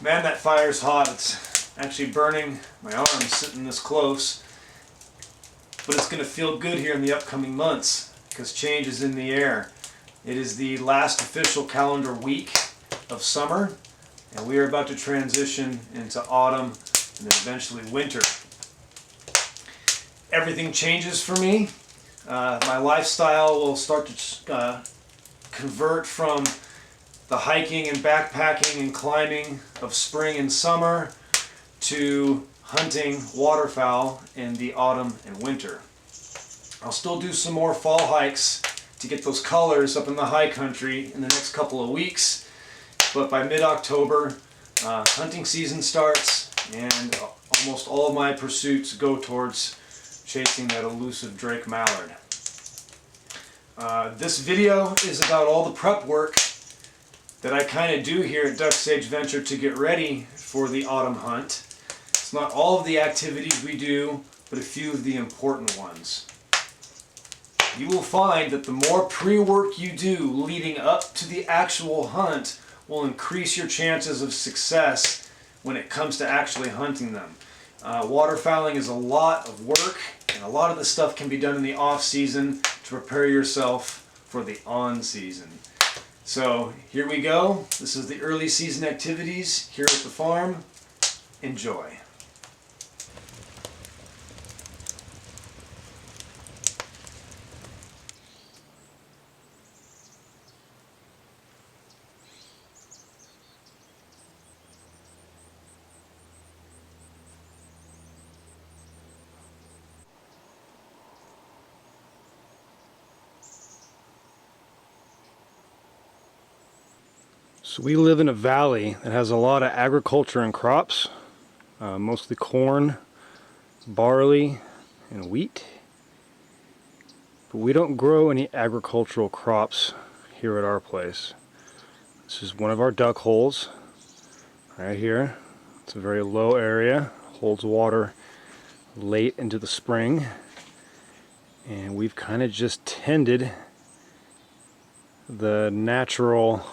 Man, that fire's hot. It's actually burning my arm sitting this close. But it's going to feel good here in the upcoming months because change is in the air. It is the last official calendar week of summer, and we are about to transition into autumn and then eventually winter. Everything changes for me. My lifestyle will start to convert from the hiking and backpacking and climbing of spring and summer to hunting waterfowl in the autumn and winter. I'll still do some more fall hikes to get those colors up in the high country in the next couple of weeks, but by mid-October hunting season starts and almost all of my pursuits go towards chasing that elusive Drake mallard. This video is about all the prep work that I kind of do here at Duck Sage Venture to get ready for the autumn hunt. It's not all of the activities we do, but a few of the important ones. You will find that the more pre-work you do leading up to the actual hunt will increase your chances of success when it comes to actually hunting them. Waterfowling is a lot of work, and a lot of the stuff can be done in the off-season to prepare yourself for the on-season. So here we go. This is the early season activities here at the farm. Enjoy. So we live in a valley that has a lot of agriculture and crops, mostly corn, barley, and wheat. But we don't grow any agricultural crops here at our place. This is one of our duck holes right here. It's a very low area, holds water late into the spring, and we've kind of just tended the natural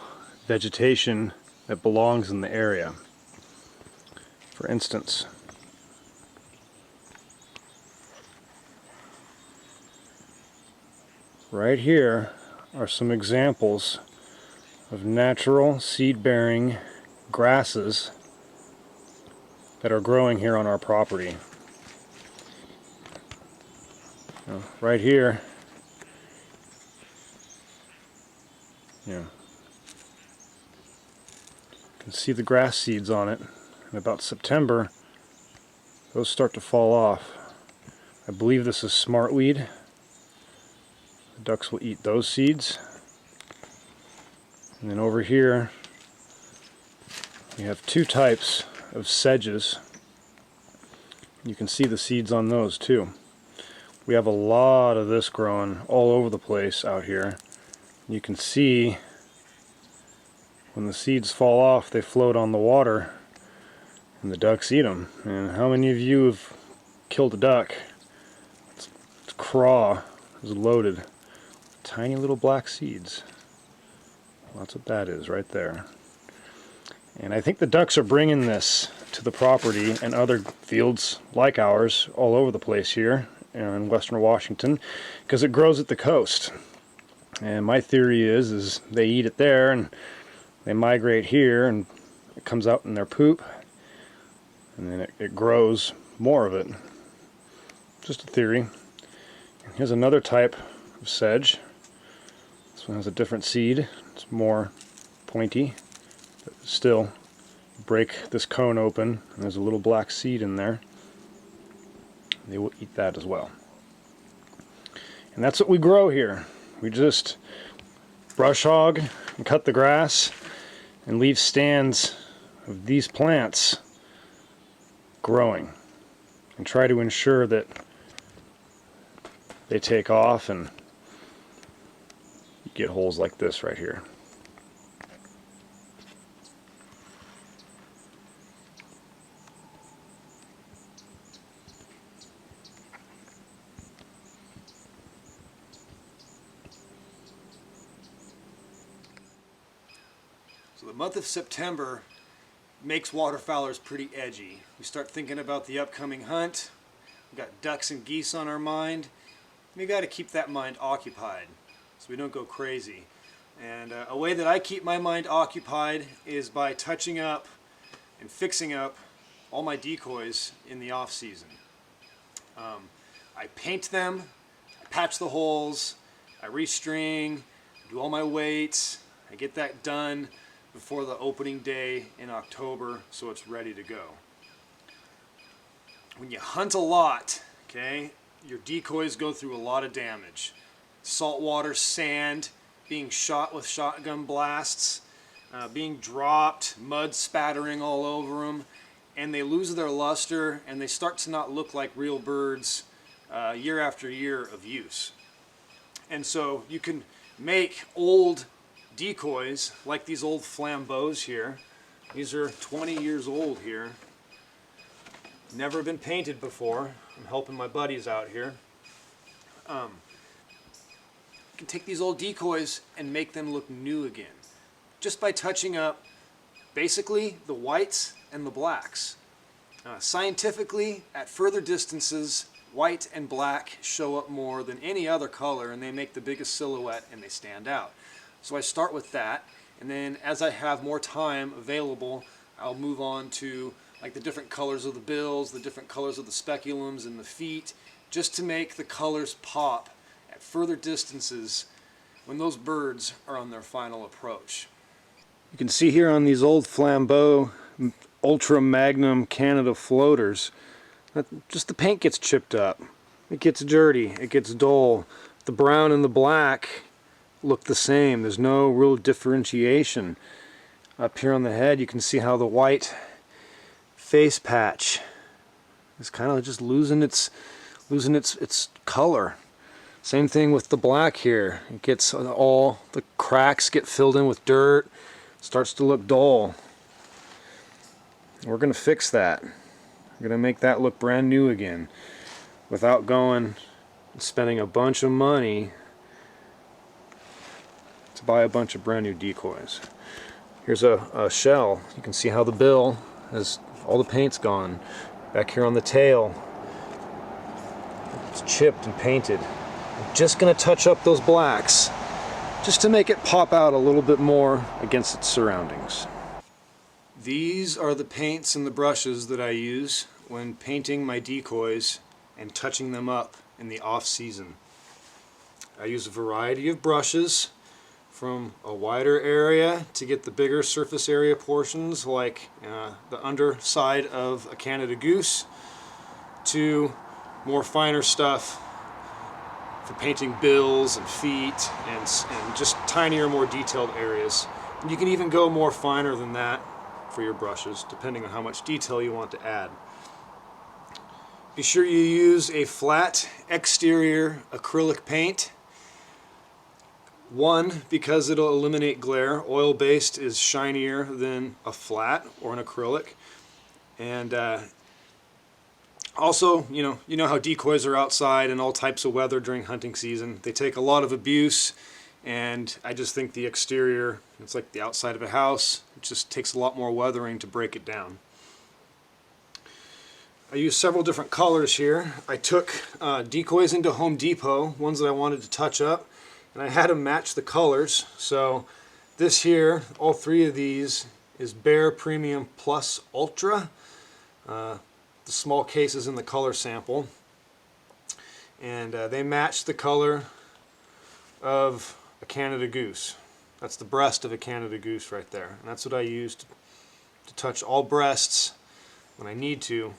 vegetation that belongs in the area. For instance, right here are some examples of natural seed-bearing grasses that are growing here on our property. Now, right here, you can see the grass seeds on it. In about September, those start to fall off. I believe this is smartweed. The ducks will eat those seeds. And then over here, we have two types of sedges. You can see the seeds on those too. We have a lot of this growing all over the place out here. You can see when the seeds fall off, they float on the water and the ducks eat them. And how many of you have killed a duck? Its craw is loaded with tiny little black seeds. Well, that's what that is right there. And I think the ducks are bringing this to the property and other fields like ours all over the place here in western Washington because it grows at the coast. And my theory is they eat it there and they migrate here and it comes out in their poop and then it grows more of it. Just a theory. And here's another type of sedge. This one has a different seed. It's more pointy, but still break this cone open and there's a little black seed in there. They will eat that as well. And that's what we grow here. We just brush hog and cut the grass and leave stands of these plants growing and try to ensure that they take off and you get holes like this right here. So the month of September makes waterfowlers pretty edgy. We start thinking about the upcoming hunt. We've got ducks and geese on our mind. We got to keep that mind occupied so we don't go crazy. And a way that I keep my mind occupied is by touching up and fixing up all my decoys in the off season. I paint them, I patch the holes, I restring, do all my weights. I get that done before the opening day in October so it's ready to go. When you hunt a lot, okay, your decoys go through a lot of damage. Saltwater, sand, being shot with shotgun blasts, being dropped, mud spattering all over them, and they lose their luster and they start to not look like real birds year after year of use. And so you can make old decoys like these old flambeaux here. These are 20 years old here. Never been painted before. I'm helping my buddies out here. You can take these old decoys and make them look new again, just by touching up basically the whites and the blacks. Scientifically, at further distances, white and black show up more than any other color, and they make the biggest silhouette and they stand out. So I start with that, and then as I have more time available, I'll move on to like the different colors of the bills, the different colors of the speculums and the feet, just to make the colors pop at further distances when those birds are on their final approach. You can see here on these old flambeau Ultra Magnum Canada floaters, just the paint gets chipped up. It gets dirty, it gets dull. The brown and the black look the same. There's no real differentiation. Up here on the head you can see how the white face patch is kind of just losing its color. Same thing with the black here. It gets all the cracks get filled in with dirt, starts to look dull. We're going to fix that. We're going to make that look brand new again without going and spending a bunch of money to buy a bunch of brand new decoys. Here's a shell. You can see how the bill has all the paint's gone. Back here on the tail, it's chipped and painted. I'm just going to touch up those blacks just to make it pop out a little bit more against its surroundings. These are the paints and the brushes that I use when painting my decoys and touching them up in the off season. I use a variety of brushes, from a wider area to get the bigger surface area portions like the underside of a Canada goose, to more finer stuff for painting bills and feet and just tinier, more detailed areas. And you can even go more finer than that for your brushes, depending on how much detail you want to add. Be sure you use a flat exterior acrylic paint. One, because it'll eliminate glare. Oil-based is shinier than a flat or an acrylic. And also, you know how decoys are outside in all types of weather during hunting season. They take a lot of abuse, and I just think the exterior, it's like the outside of a house. It just takes a lot more weathering to break it down. I use several different colors here. I took decoys into Home Depot, ones that I wanted to touch up, and I had them match the colors. So this here, all three of these, is Bear Premium Plus Ultra. The small case is in the color sample. And they match the color of a Canada goose. That's the breast of a Canada goose right there. And that's what I use to touch all breasts when I need to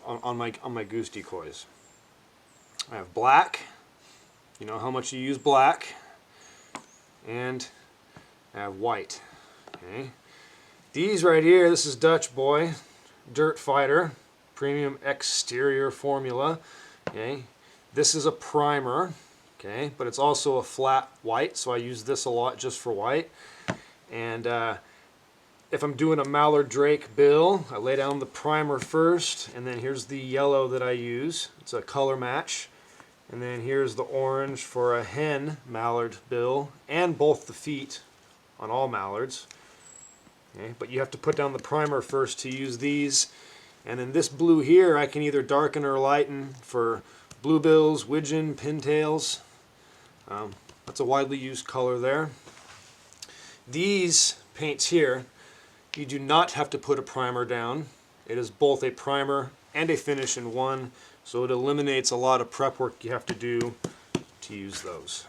on my goose decoys. I have black. You know how much you use black. And I have white. Okay. These right here, this is Dutch Boy Dirt Fighter Premium Exterior Formula. Okay. This is a primer. Okay, but it's also a flat white, so I use this a lot just for white. And if I'm doing a mallard drake bill, I lay down the primer first, and then here's the yellow that I use. It's a color match. And then here's the orange for a hen mallard bill, and both the feet on all mallards. Okay, but you have to put down the primer first to use these. And then this blue here I can either darken or lighten for bluebills, widgeon, pintails. That's a widely used color there. These paints here, you do not have to put a primer down. It is both a primer and a finish in one, so it eliminates a lot of prep work you have to do to use those.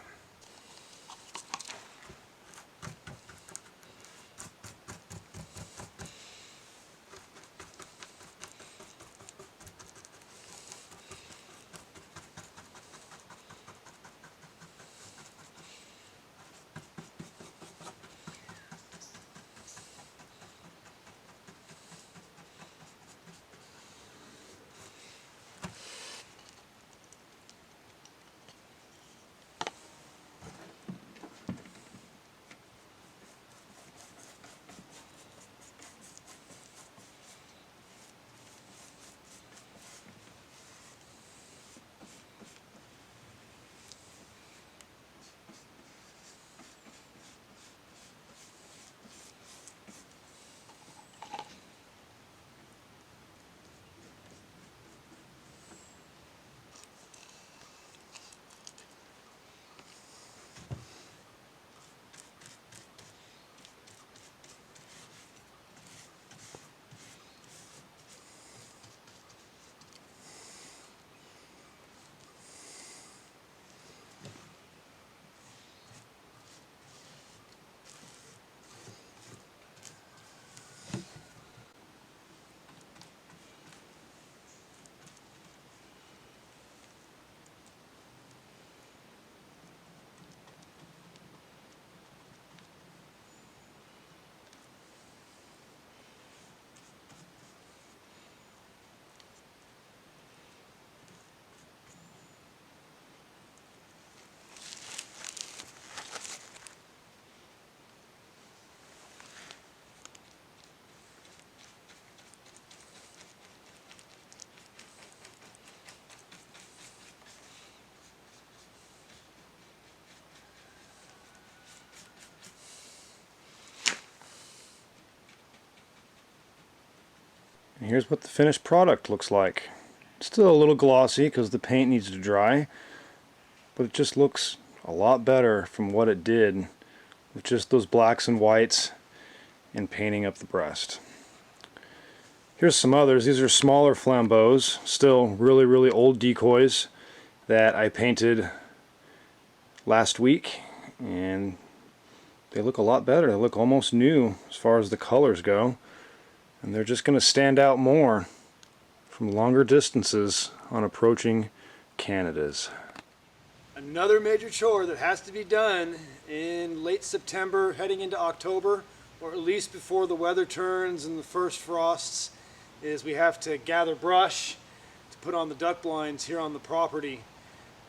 And here's what the finished product looks like. It's still a little glossy because the paint needs to dry, but it just looks a lot better from what it did with just those blacks and whites and painting up the breast. Here's some others. These are smaller flambeaux, still really old decoys that I painted last week, and they look a lot better. They look almost new as far as the colors go, and they're just going to stand out more from longer distances on approaching Canadas. Another major chore that has to be done in late September heading into October, or at least before the weather turns and the first frosts, is we have to gather brush to put on the duck blinds here on the property.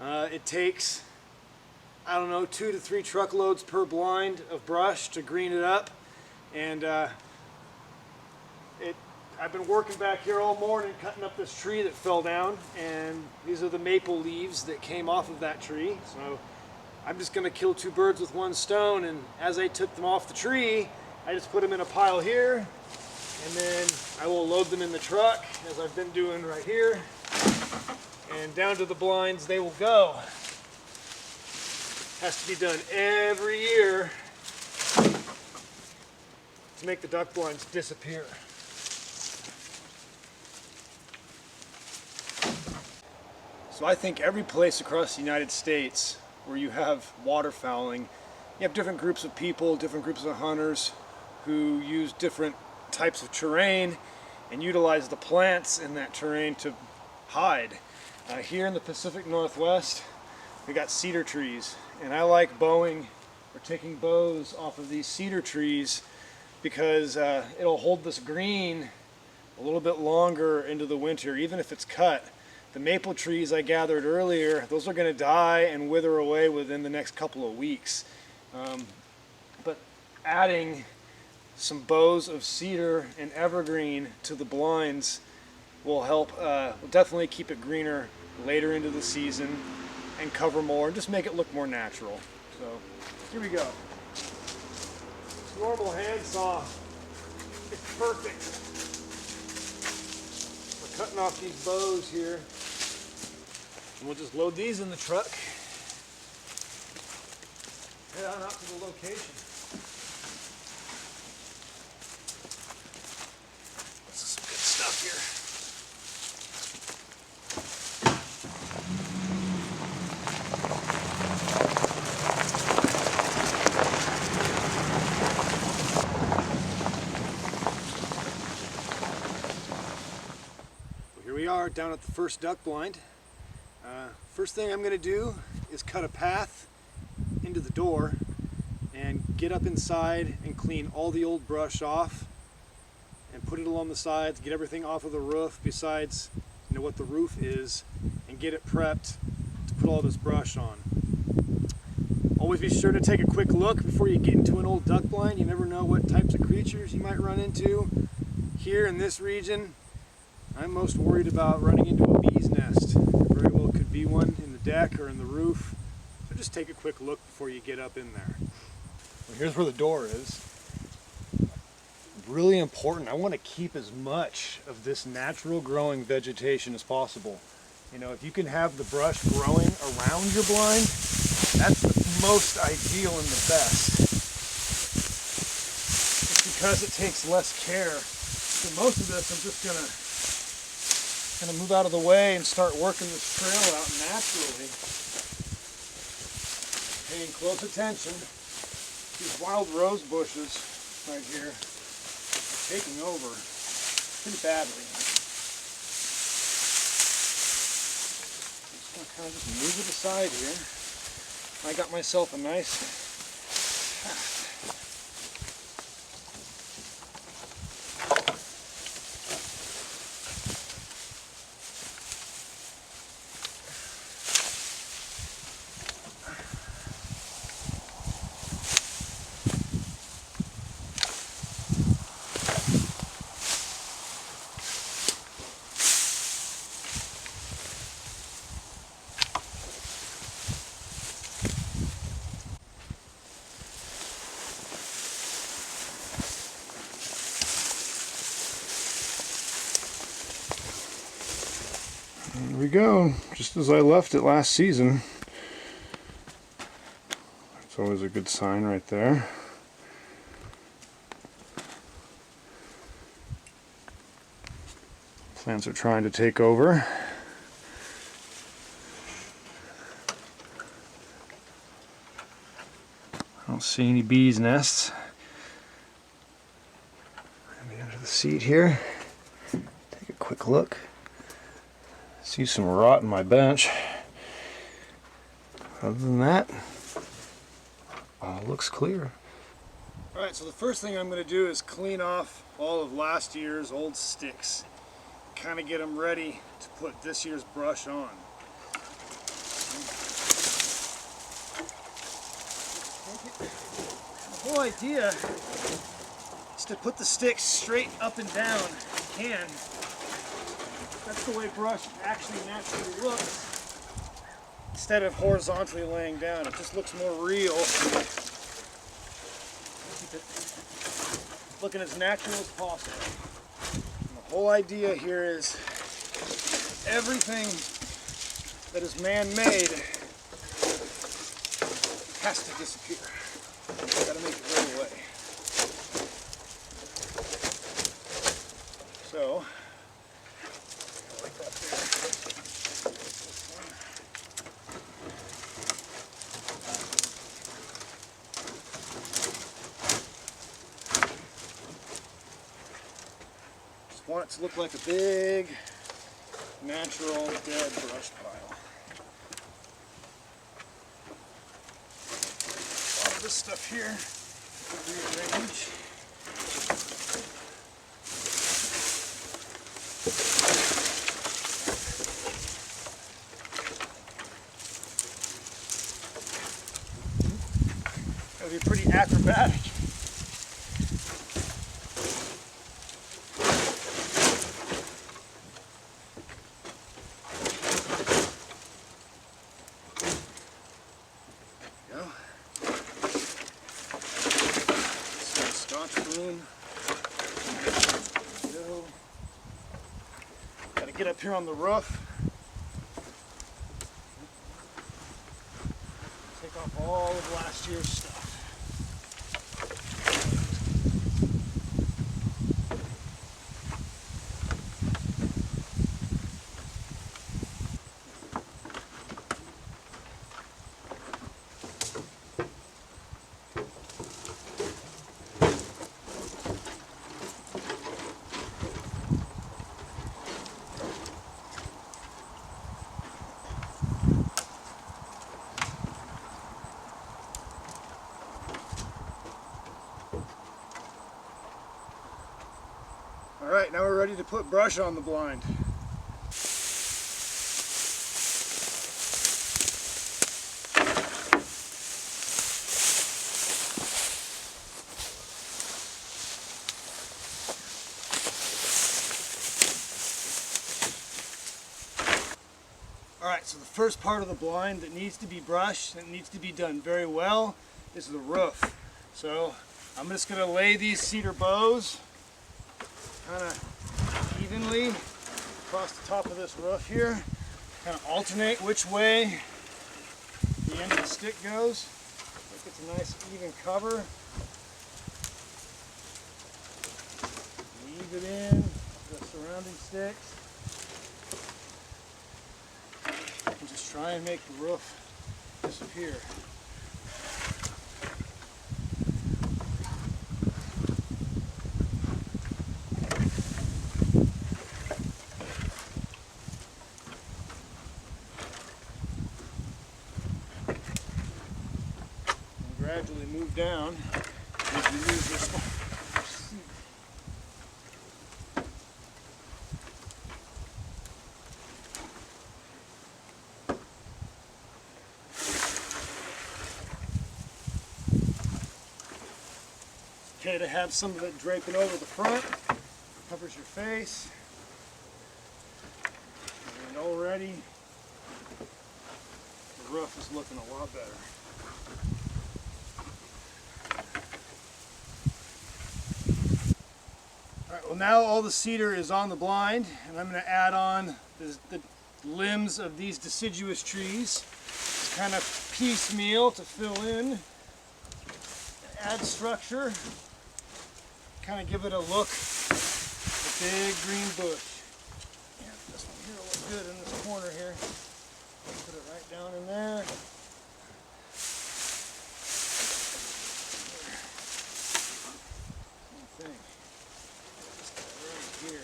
It takes, I don't know, 2 to 3 truckloads per blind of brush to green it up, and I've been working back here all morning cutting up this tree that fell down, and these are the maple leaves that came off of that tree. So I'm just going to kill 2 birds with 1 stone, and as I took them off the tree, I just put them in a pile here, and then I will load them in the truck, as I've been doing right here, and down to the blinds they will go. Has to be done every year to make the duck blinds disappear. So I think every place across the United States where you have waterfowling, you have different groups of people, different groups of hunters who use different types of terrain and utilize the plants in that terrain to hide. Here in the Pacific Northwest, we got cedar trees, and I like bowing or taking bows off of these cedar trees because it'll hold this green a little bit longer into the winter, even if it's cut. The maple trees I gathered earlier, those are going to die and wither away within the next couple of weeks. But adding some bows of cedar and evergreen to the blinds will help, will definitely keep it greener later into the season and cover more and just make it look more natural. So here we go. It's normal handsaw It's perfect. We're cutting off these bows here. And we'll just load these in the truck. Head on out to the location. This is some good stuff here. Well, here we are down at the first duck blind. First thing I'm going to do is cut a path into the door and get up inside and clean all the old brush off and put it along the sides, get everything off of the roof besides what the roof is, and get it prepped to put all this brush on. Always be sure to take a quick look before you get into an old duck blind. You never know what types of creatures you might run into. Here in this region, I'm most worried about running into a bee's nest. There very well could be one in the deck or in the roof. So just take a quick look before you get up in there. Well, here's where the door is. Really important. I want to keep as much of this natural growing vegetation as possible. If you can have the brush growing around your blind, that's the most ideal and the best. Just because it takes less care. So most of this I'm just gonna move out of the way and start working this trail out naturally. Paying close attention. These wild rose bushes right here are taking over pretty badly. I'm just gonna just move it aside here. I got myself a nice path. There we go, just as I left it last season. That's always a good sign right there. Plants are trying to take over. I don't see any bees' nests. Maybe under the seat here. Take a quick look. See some rot in my bench. Other than that, all looks clear. Alright, so the first thing I'm going to do is clean off all of last year's old sticks. Kind of get them ready to put this year's brush on. The whole idea is to put the sticks straight up and down if you can. That's the way brush actually naturally looks, instead of horizontally laying down. It just looks more real. Keep it looking as natural as possible. And the whole idea here is everything that is man-made has to disappear. You've got to make it go away. So, want it to look like a big, natural, dead brush pile. A lot of this stuff here could rearrange. That would be pretty acrobatic. get up here on the roof. Take off all of last year's stuff. Alright, now we're ready to put brush on the blind. Alright, so the first part of the blind that needs to be brushed, and needs to be done very well, is the roof. So I'm just going to lay these cedar bows kind of evenly across the top of this roof here, kind of alternate which way the end of the stick goes. Make it a nice even cover. Weave it in the surrounding sticks. And just try and make the roof disappear. Gradually move down as you lose your seat. It's okay to have some of it draping over the front, covers your face, and already the roof is looking a lot better. Alright, well now all the cedar is on the blind, and I'm going to add on the limbs of these deciduous trees. It's kind of piecemeal to fill in, add structure, kind of give it a look, a big green bush. Yeah, this one here will look good in this corner here. Put it right down in there. Same thing. Here.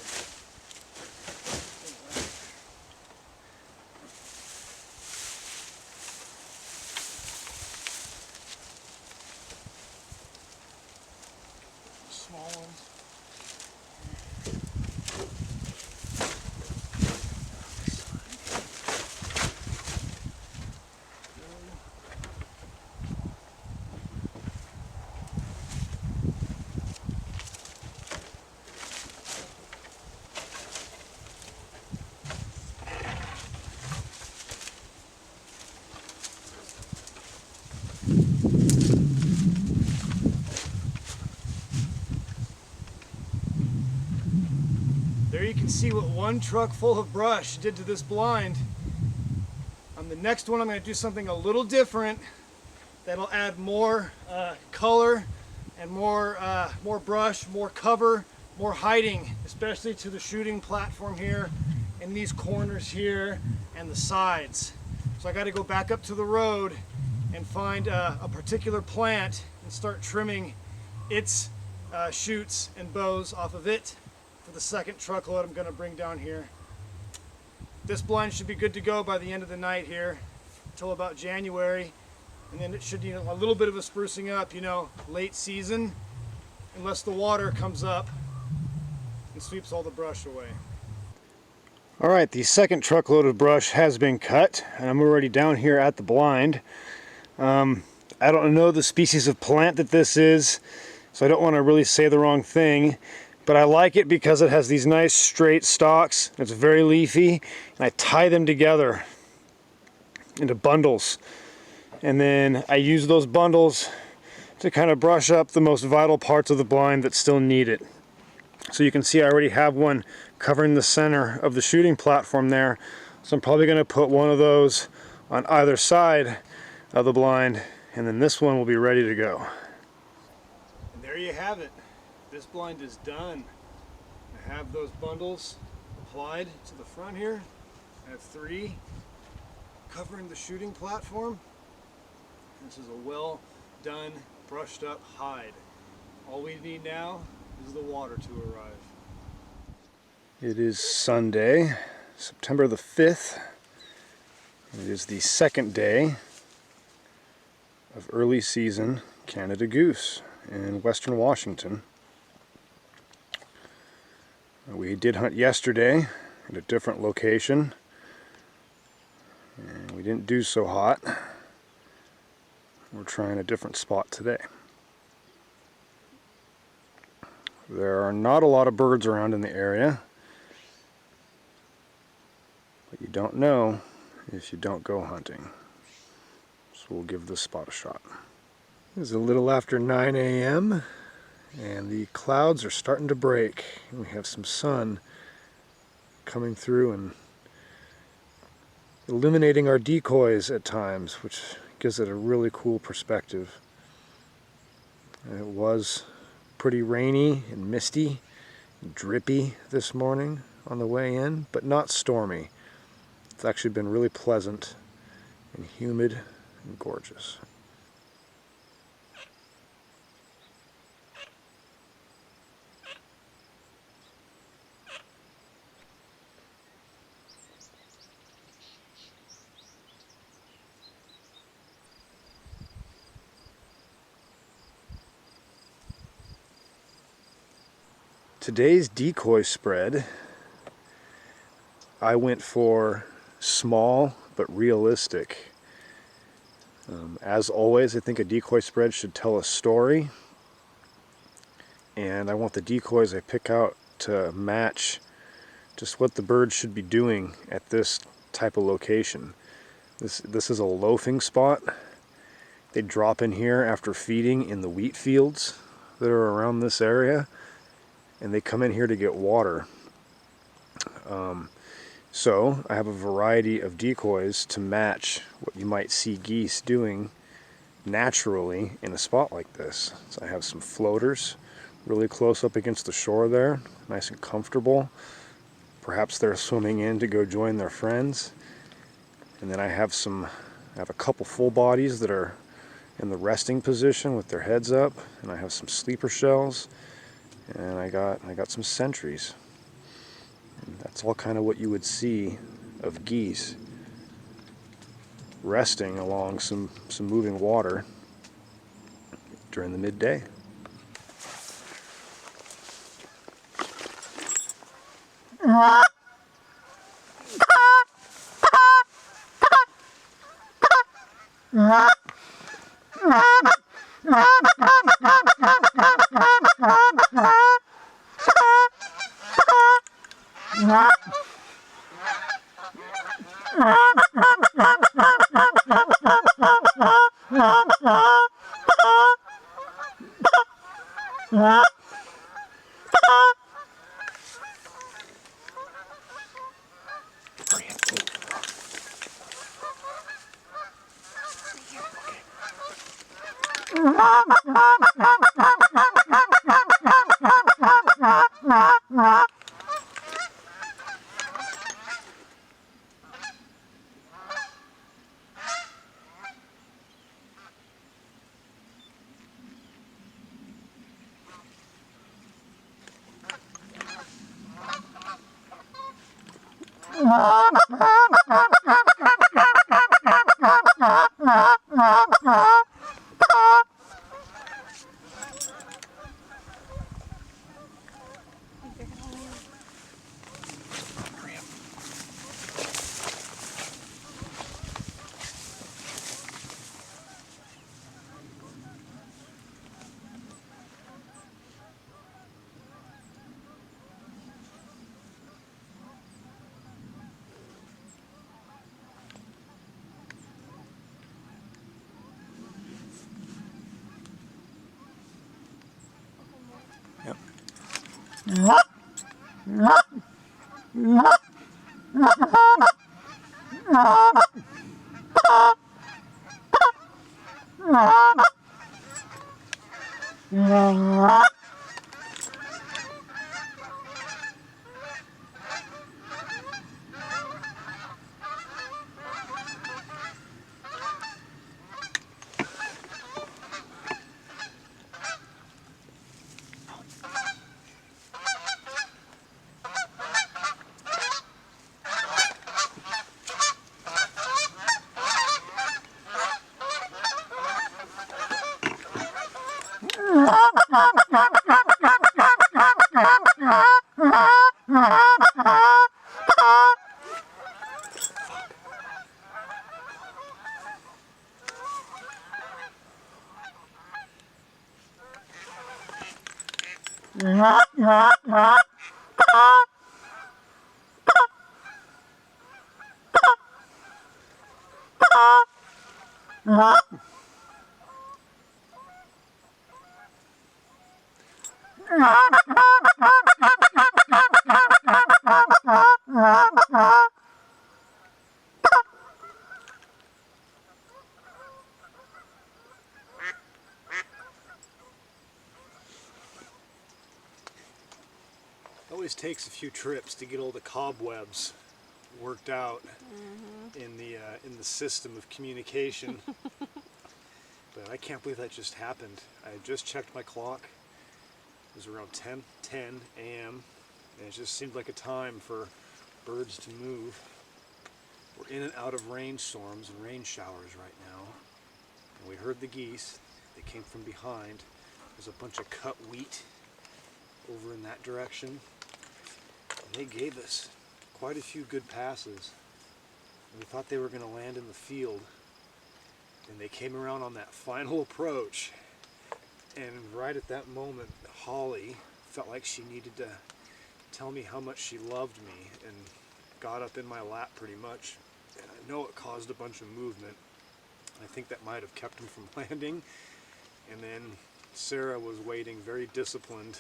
Small ones. There you can see what one truck full of brush did to this blind. On the next one I'm going to do something a little different that'll add more color and more brush, more cover, more hiding, especially to the shooting platform here and these corners here and the sides. So I got to go back up to the road and find a particular plant and start trimming its shoots and bows off of it for the second truckload I'm going to bring down here. This blind should be good to go by the end of the night here until about January, and then it should need a little bit of a sprucing up, you know, late season, unless the water comes up and sweeps all the brush away. Alright, the second truckload of brush has been cut, and I'm already down here at the blind. I don't know the species of plant that this is, so I don't want to really say the wrong thing. But I like it because it has these nice straight stalks. It's very leafy, and I tie them together into bundles. And then I use those bundles to kind of brush up the most vital parts of the blind that still need it. So you can see I already have one covering the center of the shooting platform there. So I'm probably going to put one of those on either side of the blind, and then this one will be ready to go. And there you have it. This blind is done. I have those bundles applied to the front here. I have 3 covering the shooting platform. This is a well done, brushed up hide. All we need now is the water to arrive. It is Sunday, September the 5th. It is the second day of early season Canada goose in Western Washington. We did hunt yesterday at a different location, and we didn't do so hot. We're trying a different spot today. There are not a lot of birds around in the area, but you don't know if you don't go hunting. So we'll give this spot a shot. It's a little after 9 a.m. and the clouds are starting to break. We have some sun coming through and illuminating our decoys at times, which gives it a really cool perspective. It was pretty rainy and misty and drippy this morning on the way in, but not stormy. It's actually been really pleasant and humid and gorgeous. Today's decoy spread, I went for small but realistic. As always, I think a decoy spread should tell a story, and I want the decoys I pick out to match just what the birds should be doing at this type of location. This is a loafing spot. They drop in here after feeding in the wheat fields that are around this area, and they come in here to get water. So I have a variety of decoys to match what you might see geese doing naturally in a spot like this. So I have some floaters really close up against the shore there, nice and comfortable. Perhaps they're swimming in to go join their friends. And then I have a couple full bodies that are in the resting position with their heads up, and I have some sleeper shells, and I got some sentries. And that's all kind of what you would see of geese resting along some moving water during the midday. Yep. Always takes a few trips to get all the cobwebs worked out in the system of communication. But I can't believe that just happened. I had just checked my clock. It was around 10 a.m. and it just seemed like a time for birds to move. We're in and out of rainstorms and rain showers right now. And we heard the geese. They came from behind. There's a bunch of cut wheat over in that direction. And they gave us quite a few good passes. And we thought they were going to land in the field. And they came around on that final approach. And right at that moment, Holly felt like she needed to tell me how much she loved me and got up in my lap pretty much. And I know it caused a bunch of movement. I think that might have kept them from landing. And then Sarah was waiting, very disciplined,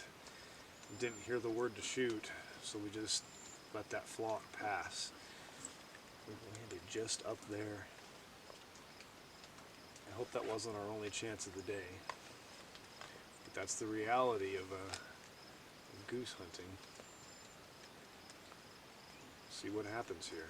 and didn't hear the word to shoot, so we just let that flock pass. We landed just up there. I hope that wasn't our only chance of the day. But that's the reality of goose hunting. See what happens here.